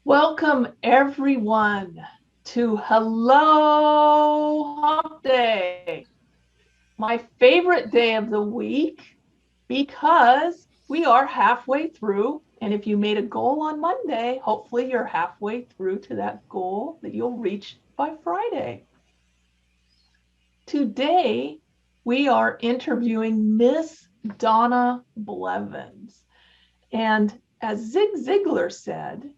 Welcome everyone to Hello Hump Day, my favorite day of the week because we are halfway through. And if you made a goal on Monday, hopefully you're halfway through to that goal that you'll reach by Friday. Today, we are interviewing Miss Donna Blevins. And as Zig Ziglar said,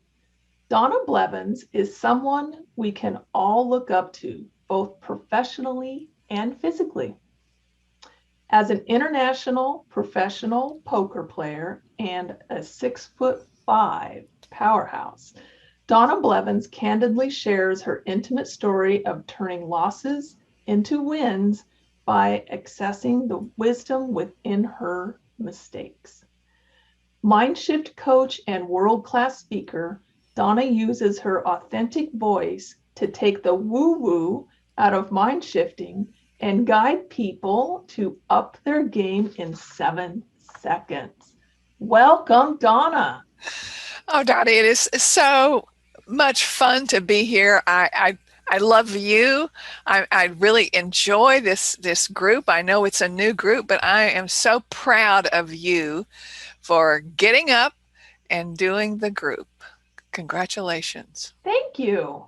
Donna Blevins is someone we can all look up to, both professionally and physically. As an international professional poker player and a 6'5" powerhouse, Donna Blevins candidly shares her intimate story of turning losses into wins by accessing the wisdom within her mistakes. Mindshift coach and world-class speaker, Donna uses her authentic voice to take the woo-woo out of mind shifting and guide people to up their game in 7 seconds. Welcome, Donna. Oh, Dottie, it is so much fun to be here. I love you. I really enjoy this group. I know it's a new group, but I am so proud of you for getting up and doing the group. Congratulations. Thank you.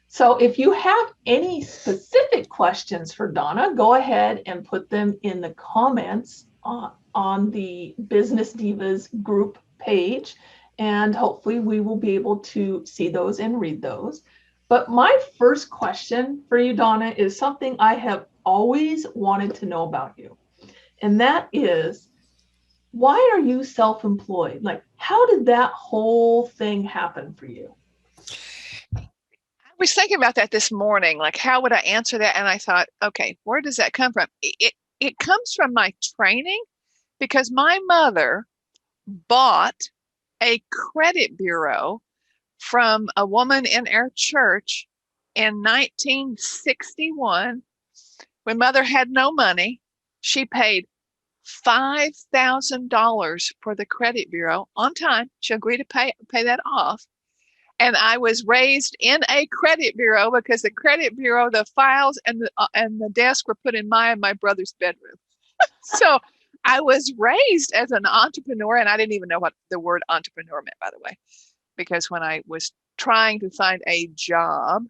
So if you have any specific questions for Donna, go ahead and put them in the comments on the Business Divas group page, and hopefully we will be able to see those and read those. But my first question for you, Donna, is something I have always wanted to know about you. And that is, why are you self-employed? Like, how did that whole thing happen for you? I was thinking about that this morning, like how would I answer that? And I thought, okay, where does that come from? It comes from my training because my mother bought a credit bureau from a woman in our church in 1961 when mother had no money. She paid $5,000 for the credit bureau on time. She agreed to pay that off. And I was raised in a credit bureau because the credit bureau, the files and the desk were put in my and my brother's bedroom. So I was raised as an entrepreneur, and I didn't even know what the word entrepreneur meant, by the way, because when I was trying to find a job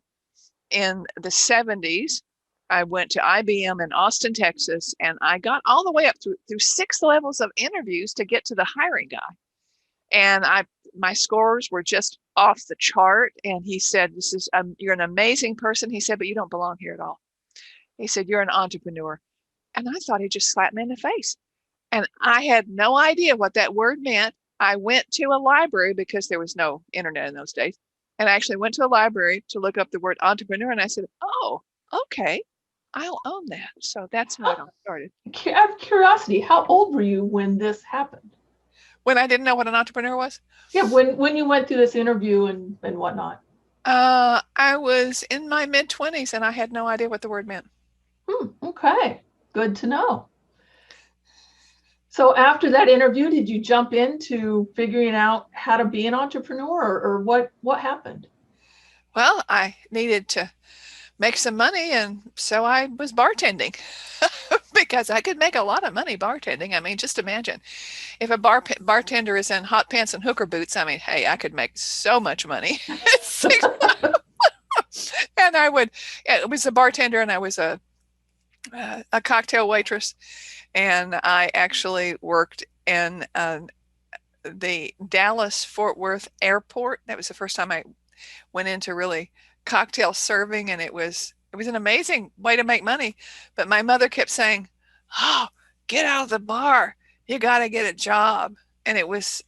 in the 70s, I went to IBM in Austin, Texas, and I got all the way up through 6 levels of interviews to get to the hiring guy. And my scores were just off the chart. And he said, "This is you're an amazing person." He said, "But you don't belong here at all." He said, "You're an entrepreneur." And I thought he just slapped me in the face. And I had no idea what that word meant. I went to a library because there was no internet in those days. And I actually went to a library to look up the word entrepreneur. And I said, "Oh, okay, I'll own that." So that's how it all started. Out of curiosity, how old were you when this happened? When I didn't know what an entrepreneur was, Yeah, when you went through this interview and whatnot. I was in my mid 20s and I had no idea what the word meant. Okay, good to know. So after that interview, did you jump into figuring out how to be an entrepreneur, or what happened? Well, I needed to make some money, and so I was bartending because I could make a lot of money bartending. I mean, just imagine if a bartender is in hot pants and hooker boots. I mean, hey, I could make so much money. And it was a bartender, and I was a cocktail waitress, and I actually worked in the Dallas Fort Worth airport. That was the first time I went into really cocktail serving, and it was an amazing way to make money. But my mother kept saying, "Oh, get out of the bar. You got to get a job." And it was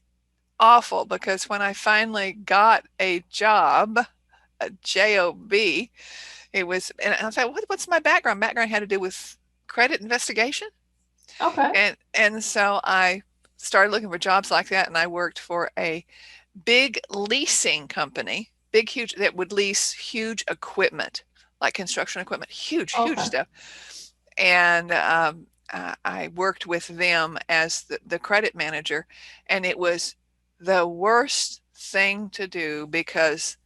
awful because when I finally got a job, a job, and I thought, what's my background? Background had to do with credit investigation. Okay. And so I started looking for jobs like that, and I worked for a big leasing company, big huge that would lease huge equipment, like construction equipment, huge Okay. stuff. And I worked with them as the credit manager, and it was the worst thing to do, because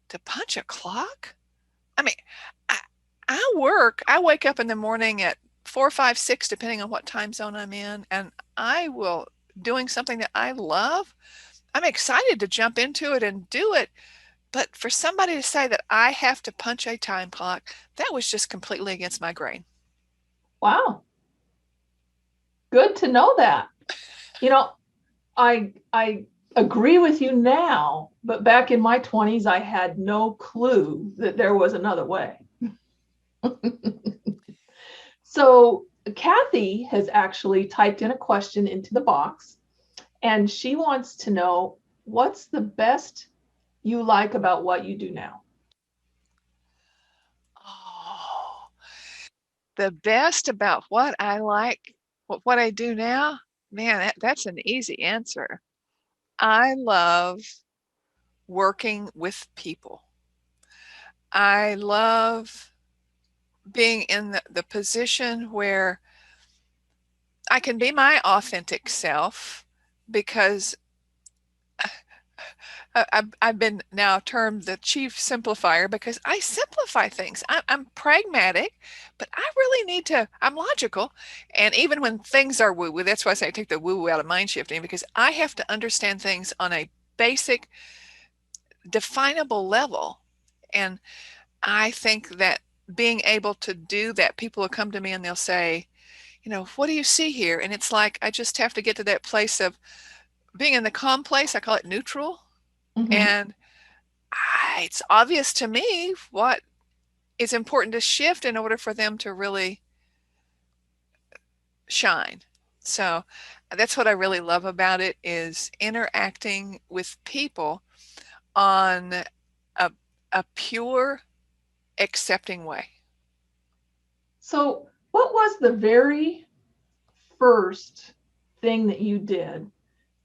to punch a clock, I mean, I, I wake up in the morning at 4, 5, 6, depending on what time zone I'm in, and I will doing something that I love. I'm excited to jump into it and do it. But for somebody to say that I have to punch a time clock, that was just completely against my grain. Wow. Good to know that. You know, I agree with you now, but back in my 20s, I had no clue that there was another way. So Kathy has actually typed in a question into the box, and she wants to know, what's the best you like about what you do now? Oh, the best about what I like, what I do now, man, that's an easy answer. I love working with people. I love being in the position where I can be my authentic self, because I've been now termed the chief simplifier, because I simplify things. I'm pragmatic, but I really need to, I'm logical. And even when things are woo-woo, that's why I say I take the woo-woo out of mind shifting, because I have to understand things on a basic, definable level. And I think that being able to do that, people will come to me and they'll say, what do you see here? And it's like, I just have to get to that place of being in the calm place. I call it neutral. Mm-hmm. And it's obvious to me what is important to shift in order for them to really shine. So that's what I really love about it, is interacting with people on a pure, accepting way. So, what was the very first thing that you did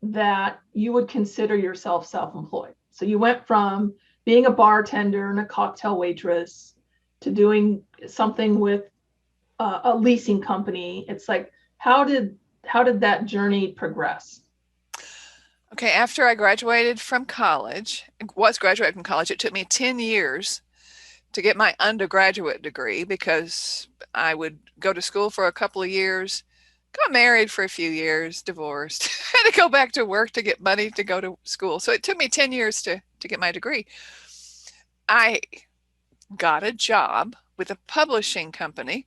that you would consider yourself self-employed? So you went from being a bartender and a cocktail waitress to doing something with a leasing company. It's like, how did that journey progress? Okay, after I graduated from college, it took me 10 years to get my undergraduate degree, because I would go to school for a couple of years, got married for a few years, divorced, had to go back to work to get money to go to school. So it took me 10 years to get my degree. I got a job with a publishing company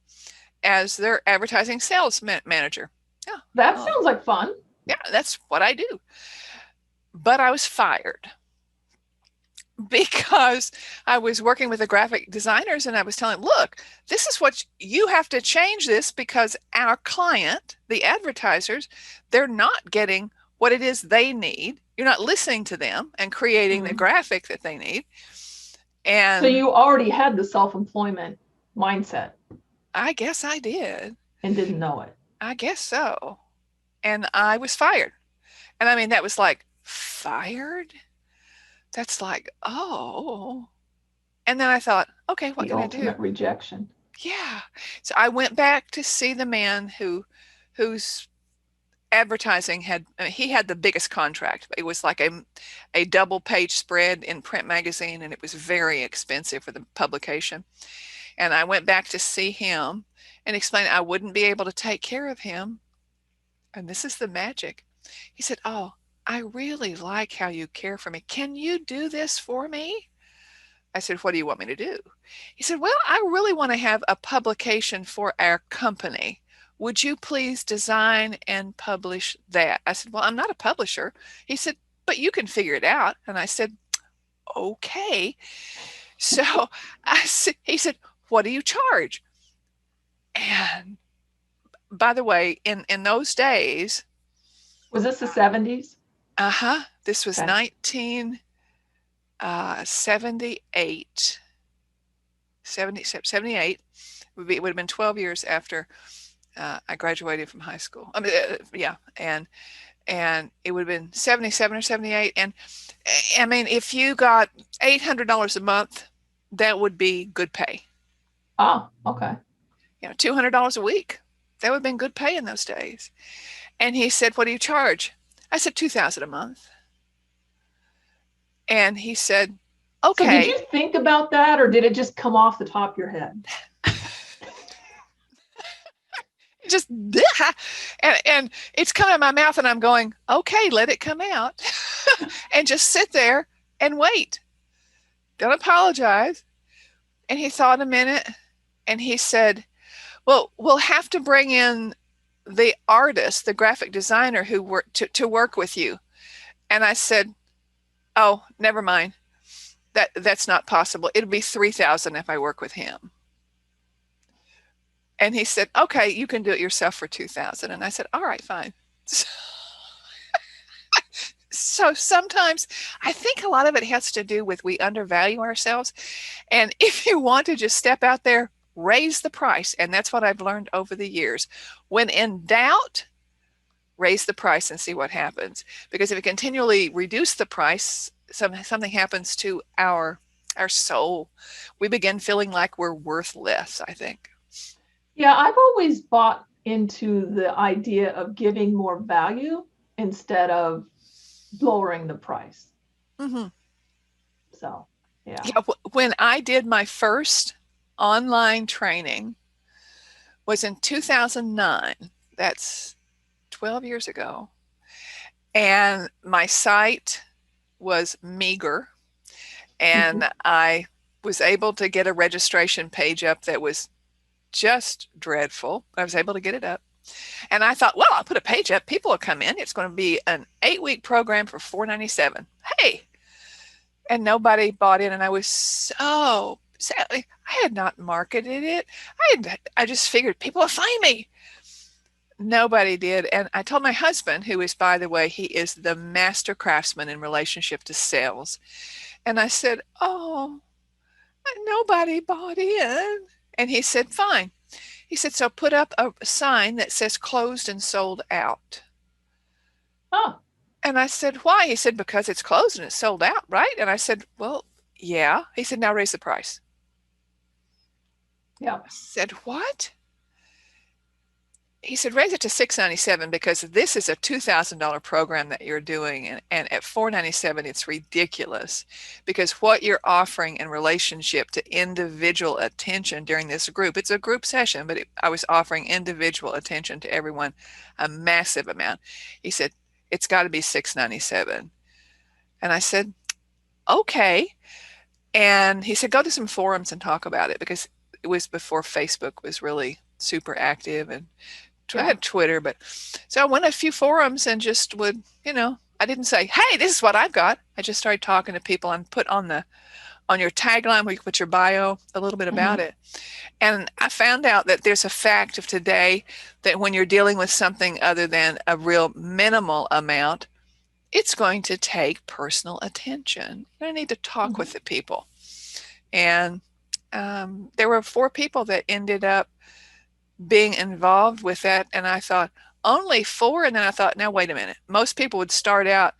as their advertising sales manager. Yeah. That Oh, sounds like fun. yeah, that's what I do. But I was fired because I was working with the graphic designers, and I was telling them, look, this is what you have to change this, because our client, the advertisers, they're not getting what it is they need. You're not listening to them and creating the Mm. graphic that they need. So And you already had the self-employment mindset I guess I did. and didn't know it. I guess so. And I was fired. And I mean, that was like, fired? That's like, oh. And then I thought, okay, what The can I do? ultimate rejection. Yeah. So I went back to see the man whose advertising he had the biggest contract. It was like a double page spread in print magazine, and it was very expensive for the publication. And I went back to see him and explained I wouldn't be able to take care of him. And this is the magic. He said, "Oh, I really like how you care for me. Can you do this for me?" I said, "What do you want me to do?" He said, "Well, I really want to have a publication for our company. Would you please design and publish that?" I said, "Well, I'm not a publisher." He said, "But you can figure it out." And I said, "Okay." So he said, "What do you charge?" And by the way, in those days, Was this the 70s? this was Okay. 1978. 78. It would have been 12 years after I graduated from high school. I mean, yeah, and it would have been 77 or 78. And I mean, if you got $800 a month, that would be good pay. Oh, okay. $200 a week, that would have been good pay in those days. And he said, "What do you charge?" I said, 2,000 a month. And he said, So did okay. you think about that, or did it just come off the top of your head? Just and it's coming out of my mouth and I'm going, okay, let it come out. And just sit there and wait. Don't apologize. And he thought a minute and he said, well, we'll have to bring in the artist, the graphic designer who worked to work with you. And I said, oh, never mind. That's not possible. It'll be 3,000 if I work with him. And he said, okay, you can do it yourself for 2,000. And I said, all right, fine. So sometimes I think a lot of it has to do with we undervalue ourselves. And if you want to just step out there, raise the price. And that's what I've learned over the years. When in doubt, raise the price and see what happens. Because if we continually reduce the price, something happens to our soul. We begin feeling like we're worth less, I think. Yeah, I've always bought into the idea of giving more value instead of lowering the price. Mm-hmm. So, yeah. Yeah, when I did my first online training was in 2009. That's 12 years ago. And my site was meager. And Mhm. I was able to get a registration page up that was just dreadful. I was able to get it up. And I thought, well, I'll put a page up. People will come in. It's going to be an 8-week program for $497. Hey. And nobody bought in. And I was so sad. I had not marketed it. I just figured people will find me. Nobody did. And I told my husband, who is, by the way, he is the master craftsman in relationship to sales. And I said, oh, nobody bought in. And he said, fine. He said, so put up a sign that says closed and sold out. Oh, And I said, why? He said, because it's closed and it's sold out, right? And I said, well, yeah. He said, now raise the price. yeah. I said, what? He said, raise it to $697 because this is a $2,000 program that you're doing. And at $497, it's ridiculous because what you're offering in relationship to individual attention during this group, it's a group session, but I was offering individual attention to everyone, a massive amount. He said, it's got to be $697. And I said, okay. And he said, go to some forums and talk about it because it was before Facebook was really super active and I Yeah. had Twitter, but so I went a few forums and just would, I didn't say, hey, this is what I've got. I just started talking to people and put on your tagline where you put your bio a little bit about Mhm. it. And I found out that there's a fact of today that when you're dealing with something other than a real minimal amount, it's going to take personal attention. You need to talk with Mhm. the people. And there were 4 people that ended up being involved with that. And I thought, only 4? And then I thought, now, wait a minute. Most people would start out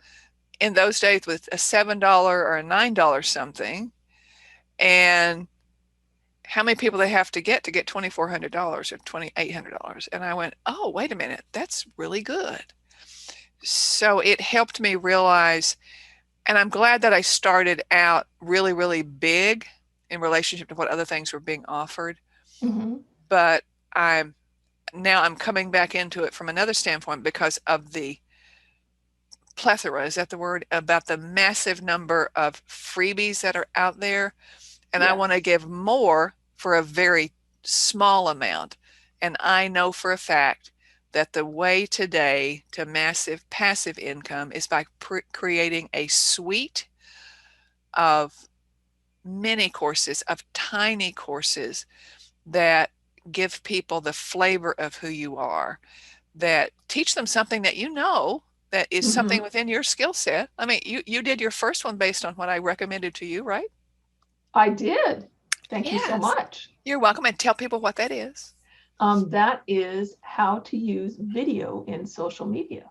in those days with a $7 or a $9 something. And how many people they have to get $2,400 or $2,800? And I went, oh, wait a minute. That's really good. So it helped me realize, and I'm glad that I started out really, really big in relationship to what other things were being offered. Mhm. But I'm coming back into it from another standpoint because of the plethora, is that the word, about the massive number of freebies that are out there. And I want to Yes. give more for a very small amount. And I know for a fact that the way today to massive passive income is by creating a suite of mini courses, of tiny courses that give people the flavor of who you are, that teach them something that that is something Mhm. within your skill set. I mean, you did your first one based on what I recommended to you, right? I did. Thank you so Yes. much. You're welcome, and tell people what that is. That is how to use video in social media.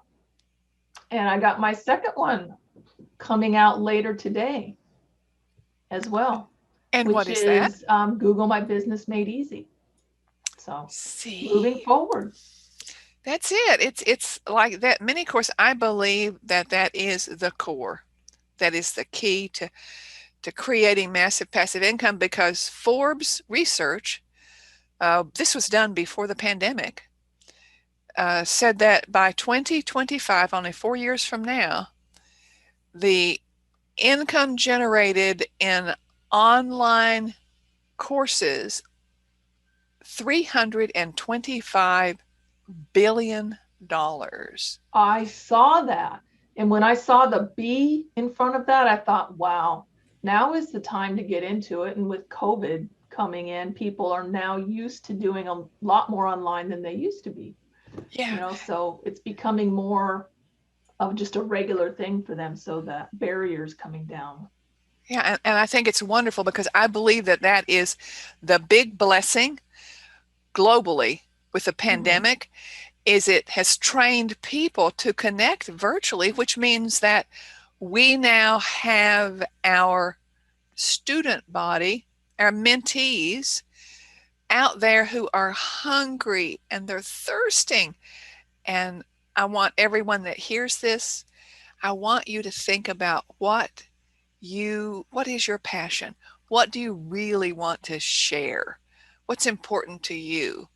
And I got my second one coming out later today as well, And what which is that? is Google My Business Made Easy. So moving See, forward. that's it. It's like that mini course. I believe that is the core. that is the key to creating massive passive income, because Forbes research, this was done before the pandemic, said that by 2025, only 4 years from now, the income generated in online courses, $325 billion. I saw that. And when I saw the B in front of that, I thought, wow, now is the time to get into it. And with COVID coming in, people are now used to doing a lot more online than they used to be. Yeah. So it's becoming more of just a regular thing for them. So that barrier's coming down. Yeah. And I think it's wonderful, because I believe that that is the big blessing globally with the pandemic, is it has trained people to connect virtually, which means that we now have our student body, our mentees out there who are hungry and they're thirsting. And I want everyone that hears this, I want you to think about what is your passion? What do you really want to share? What's important to you?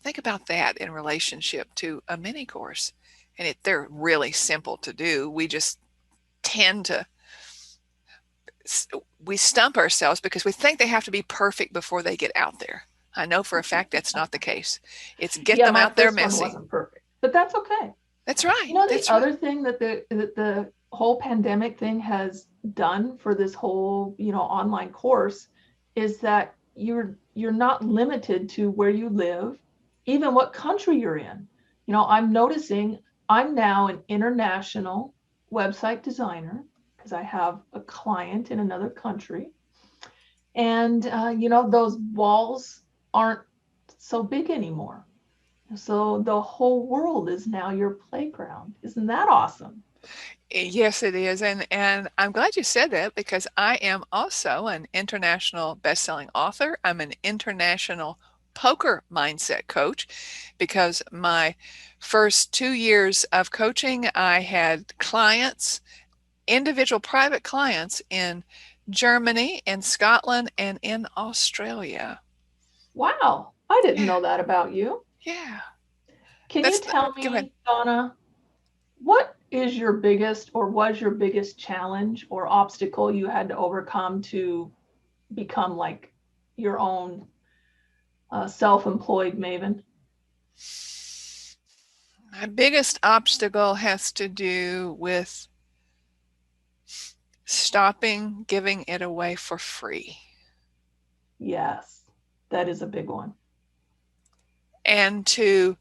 Think about that in relationship to a mini course. And they're really simple to do. We just tend to, we stump ourselves because we think they have to be perfect before they get out there. I know for a fact that's not the case. It's get Yeah, them my out there first one messy. wasn't perfect, but that's okay. That's right. The other thing that the whole pandemic thing has done for this whole, online course is that you're not limited to where you live, even what country you're in. I'm noticing I'm now an international website designer because I have a client in another country. And, those walls aren't so big anymore. So the whole world is now your playground. Isn't that awesome? Yes, it is. And I'm glad you said that, because I am also an international best-selling author. I'm an international poker mindset coach, because my first 2 years of coaching, I had clients, individual private clients in Germany, in Scotland, and in Australia. Wow, I didn't Yeah, know that about you. yeah. Can you tell Go ahead. me, Donna, what is your biggest or was your biggest challenge or obstacle you had to overcome to become like your own self-employed maven? My biggest obstacle has to do with stopping giving it away for free. Yes, that is a big one. And to,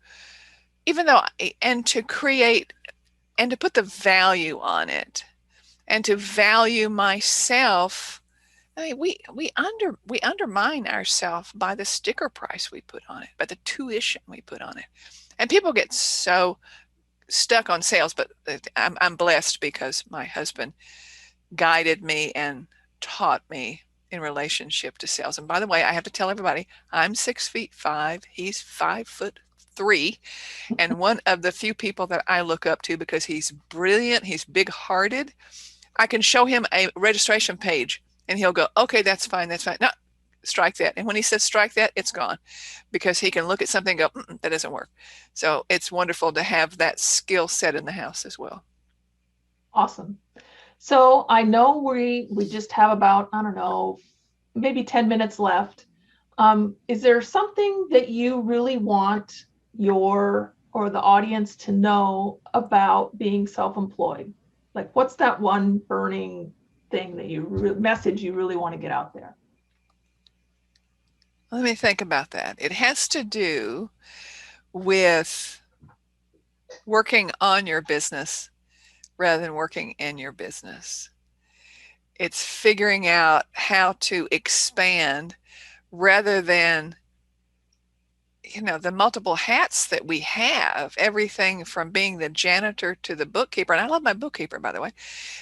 even though, and to create, and to put the value on it, and to value myself. I mean, we undermine ourselves by the sticker price we put on it, by the tuition we put on it. And people get so stuck on sales, but I'm blessed because my husband guided me and taught me in relationship to sales. And by the way, I have to tell everybody, I'm 6'5", he's 5'3", and one of the few people that I look up to, because he's brilliant, he's big-hearted. I can show him a registration page and he'll go, okay, that's fine, that's fine. No, strike that. And when he says strike that, it's gone, because he can look at something and go, that doesn't work. So it's wonderful to have that skill set in the house as well. Awesome. So I know we just have about, I don't know, maybe 10 minutes left. Is there something that you really want your or the audience to know about being self-employed? Like, what's that one burning thing that message you really want to get out there? Let me think about that. It has to do with working on your business rather than working in your business. It's figuring out how to expand rather than, the multiple hats that we have, everything from being the janitor to the bookkeeper. And I love my bookkeeper, by the way.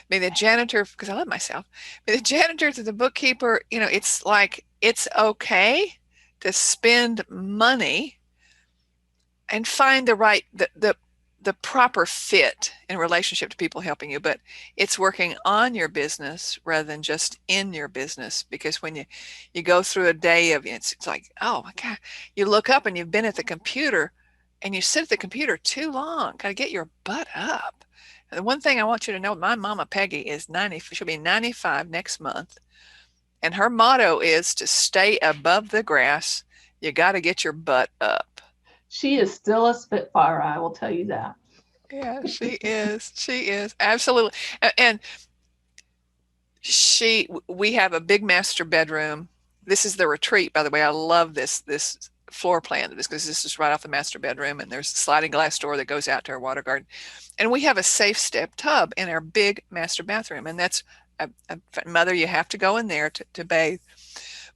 Being the janitor, because I love myself. Being the janitor to the bookkeeper, it's like, it's okay to spend money and find the the proper fit in relationship to people helping you, but it's working on your business rather than just in your business. Because when you go through a day of it's like, oh my God, you look up and you've been at the computer and you sit at the computer too long. Got to get your butt up. And the one thing I want you to know, my mama Peggy is 90, she'll be 95 next month. And her motto is to stay above the grass. You got to get your butt up. She is still a Spitfire, I will tell you that. Yeah, she is. She is. Absolutely. And we have a big master bedroom. This is the retreat, by the way. I love this floor plan because this is right off the master bedroom, and there's a sliding glass door that goes out to our water garden. And we have a safe step tub in our big master bathroom. And that's Mother, you have to go in there to bathe.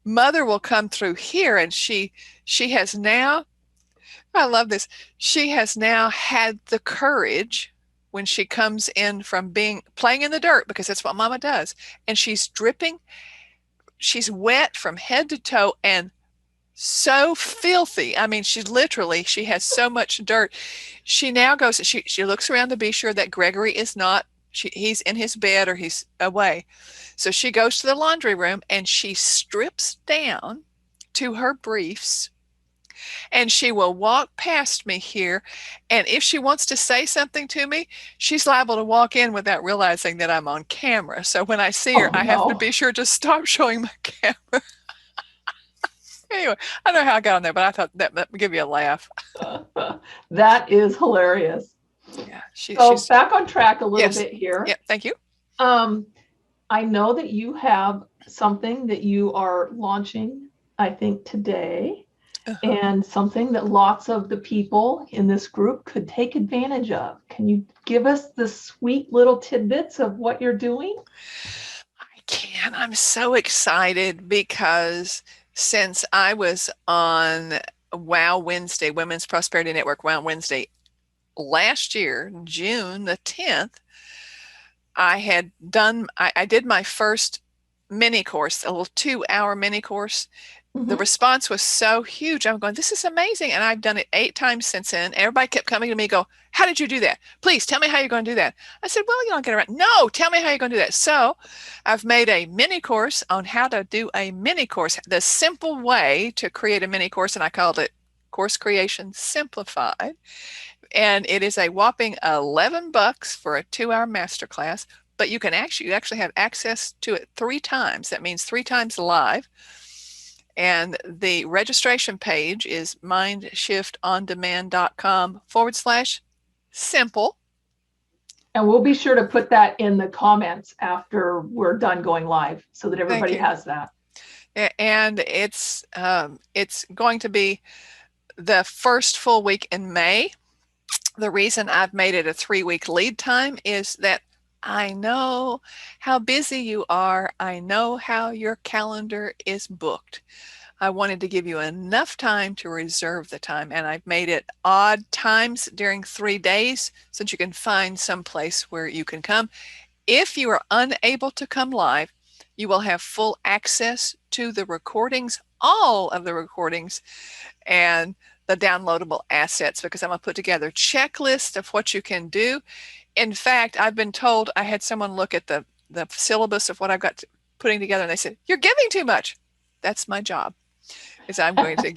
Mother will come through here, and she has now, I love this. She has now had the courage when she comes in from playing in the dirt, because that's what Mama does. And she's dripping. She's wet from head to toe and so filthy. I mean, she has so much dirt. She now goes, she looks around to be sure that Gregory is not, he's in his bed or he's away. So she goes to the laundry room and she strips down to her briefs, and she will walk past me here. And if she wants to say something to me, she's liable to walk in without realizing that I'm on camera. So when I see her, I have to be sure to stop showing my camera. Anyway, I don't know how I got on there, but I thought that would give you a laugh. That is hilarious. Yeah, she's back on track a little bit here. Yeah, thank you. I know that you have something that you are launching, I think, today. And something that lots of the people in this group could take advantage of. Can you give us the sweet little tidbits of what you're doing? I can. I'm so excited because since I was on Wow Wednesday, Women's Prosperity Network Wow Wednesday last year, June the 10th, I did my first mini course, a little 2-hour mini course. The response was so huge. I'm going, this is amazing. And I've done it 8 times since then. Everybody kept coming to me, go, how did you do that? Please tell me how you're going to do that. I said, well, you don't get around. No, tell me how you're going to do that. So I've made a mini course on how to do a mini course, the simple way to create a mini course. And I called it Course Creation Simplified. And it is a whopping $11 for a 2-hour masterclass, but you actually have access to it 3 times. That means 3 times live. And the registration page is mindshiftoндemand.com/simple. And we'll be sure to put that in the comments after we're done going live so that everybody has that. And it's going to be the first full week in May. The reason I've made it a 3-week lead time is that I know how busy you are. I know how your calendar is booked. I wanted to give you enough time to reserve the time, and I've made it odd times during 3 days so that you can find some place where you can come. If you are unable to come live, you will have full access to the recordings, all of the recordings, and the downloadable assets, because I'm going to put together a checklist of what you can do. In fact, I've been told, I had someone look at the syllabus of what I've got putting together, and they said, you're giving too much. That's my job, is I'm going to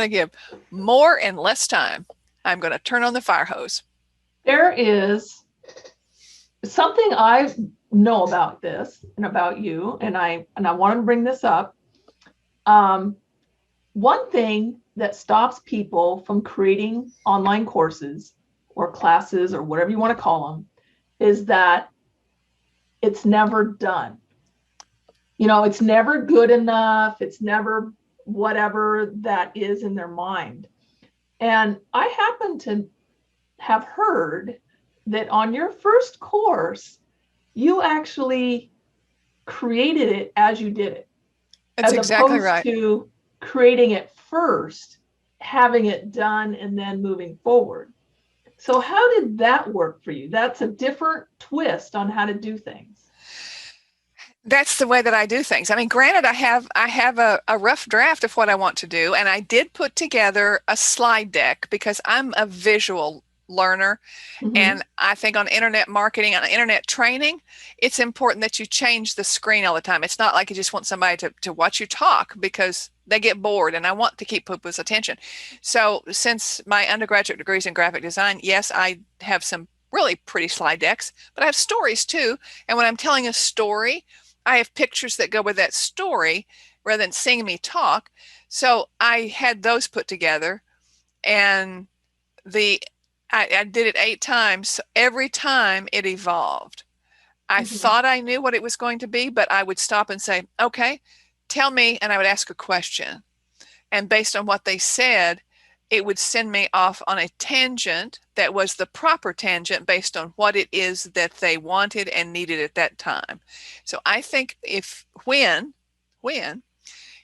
give more in less time. I'm going to turn on the fire hose. There is something I know about this and about you, and I want to bring this up. One thing that stops people from creating online courses or classes or whatever you want to call them is that it's never done. It's never good enough. It's never whatever that is in their mind. And I happen to have heard that on your first course, you actually created it as you did it. That's exactly right. As opposed to creating it first, having it done, and then moving forward. So how did that work for you? That's a different twist on how to do things. That's the way that I do things. I mean, granted, I have a rough draft of what I want to do, and I did put together a slide deck because I'm a visual learner. Mm-hmm. And I think on internet marketing, on internet training, it's important that you change the screen all the time. It's not like you just want somebody to watch you talk because they get bored, and I want to keep people's attention. So since my undergraduate degree is in graphic design, yes, I have some really pretty slide decks, but I have stories too. And when I'm telling a story, I have pictures that go with that story rather than seeing me talk. So I had those put together, and the I did it 8 times. So every time it evolved. I Mm-hmm. thought I knew what it was going to be, but I would stop and say, okay, tell me. And I would ask a question. And based on what they said, it would send me off on a tangent that was the proper tangent based on what it is that they wanted and needed at that time. So I think when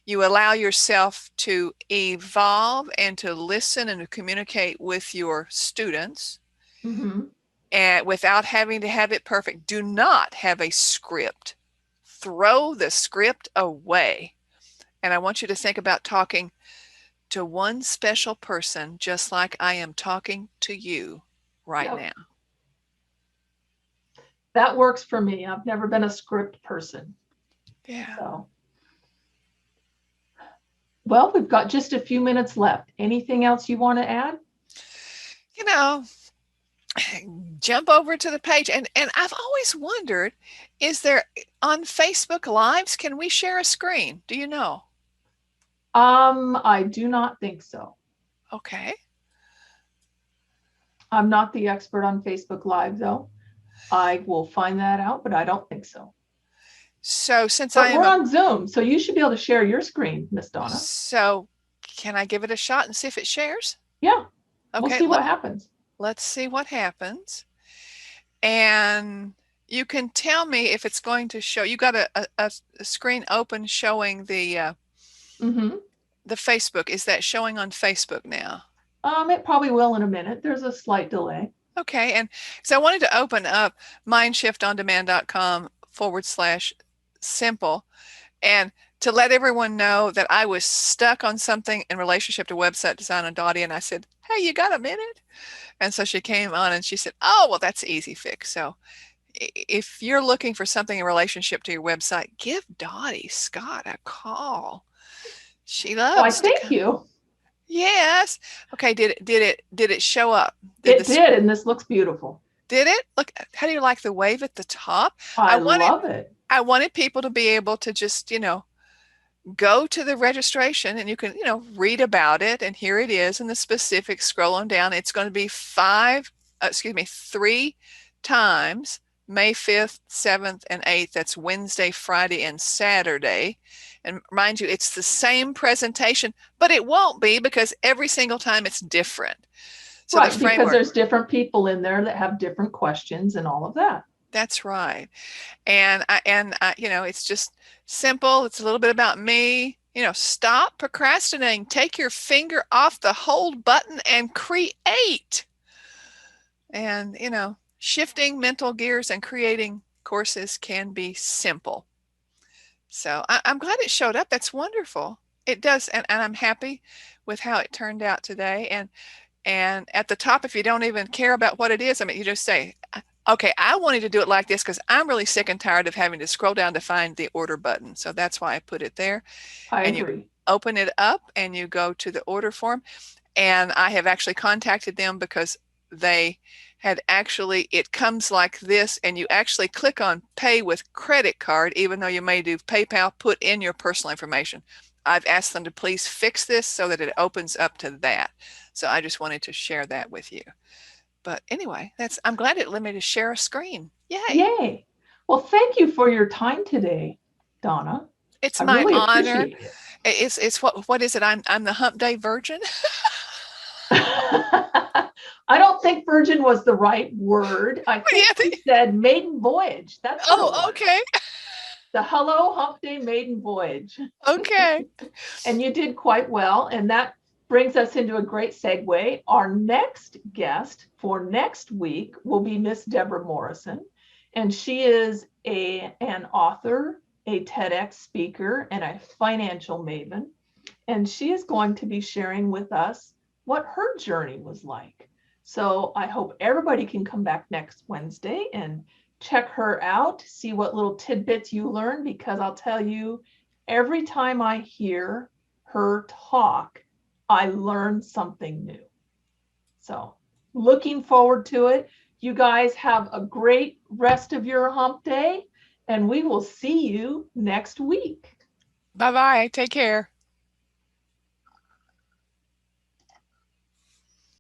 you allow yourself to evolve and to listen and to communicate with your students, Mm-hmm. and without having to have it perfect, do not have a script. Throw the script away. And I want you to think about talking to one special person, just like I am talking to you right Yep. now. That works for me. I've never been a script person. Yeah. So, well, we've got just a few minutes left. Anything else you want to add? You know, jump over to the page. And I've always wondered, is there on Facebook Lives, can we share a screen? Do you know? I do not think so. Okay. I'm not the expert on Facebook Live, though. I will find that out, but I don't think so. So since I But am we're on Zoom, so you should be able to share your screen, Miss Donna. so can I give it a shot and see if it shares? Yeah, we'll Okay, see what happens. let's see what happens. And you can tell me if it's going to show. You got a screen open showing Mm-hmm. the Facebook. Is that showing on Facebook now? It probably will in a minute. There's a slight delay. Okay, and so I wanted to open up mindshiftonDemand.com/simple, and to let everyone know that I was stuck on something in relationship to website design on Dotty, and I said, hey, you got a minute? And so she came on and she said, oh, well, that's easy fix. So if you're looking for something in relationship to your website, give Dotty Scott a call. She Why, loves to thank come. you. Yes. Okay, did it show up? It did, and this looks beautiful. Did it? Look, how do you like the wave at the top? I love it. I wanted people to be able to just, go to the registration, and you can, read about it, and here it is in the specifics. Scroll on down. It's going to be 3 times, May 5th, 7th, and 8th. That's Wednesday, Friday, and Saturday. And mind you, it's the same presentation, but it won't be, because every single time it's different. So right, the because framework, there's different people in there that have different questions and all of that. that's right. And it's just simple. It's a little bit about me. Stop procrastinating. Take your finger off the hold button and create. And, shifting mental gears and creating courses can be simple. So I'm glad it showed up. That's wonderful. It does. And I'm happy with how it turned out today. And at the top, if you don't even care about what it is, I mean, you just say, okay, I wanted to do it like this because I'm really sick and tired of having to scroll down to find the order button. So that's why I put it there. I And agree. you open it up and you go to the order form. And I have actually contacted them because they had actually, it comes like this, and you actually click on pay with credit card, even though you may do PayPal, put in your personal information. I've asked them to please fix this so that it opens up to that. So I just wanted to share that with you. But anyway, I'm glad it let me to share a screen. Yay. Yay. Well, thank you for your time today, Donna. It's I my really honor. appreciate it. It's what is it? I'm the hump day virgin. I don't think virgin was the right word. I What do you think you think? said maiden voyage. That's what it was. Okay. The Hello Hump Day maiden voyage. Okay. And you did quite well. And that brings us into a great segue. Our next guest for next week will be Miss Deborah Morrison. And she is an author, a TEDx speaker, and a financial maven. And she is going to be sharing with us what her journey was like. So I hope everybody can come back next Wednesday and check her out, see what little tidbits you learn, because I'll tell you, every time I hear her talk, I learn something new. So looking forward to it. You guys have a great rest of your hump day, and we will see you next week. Bye-bye. Take care.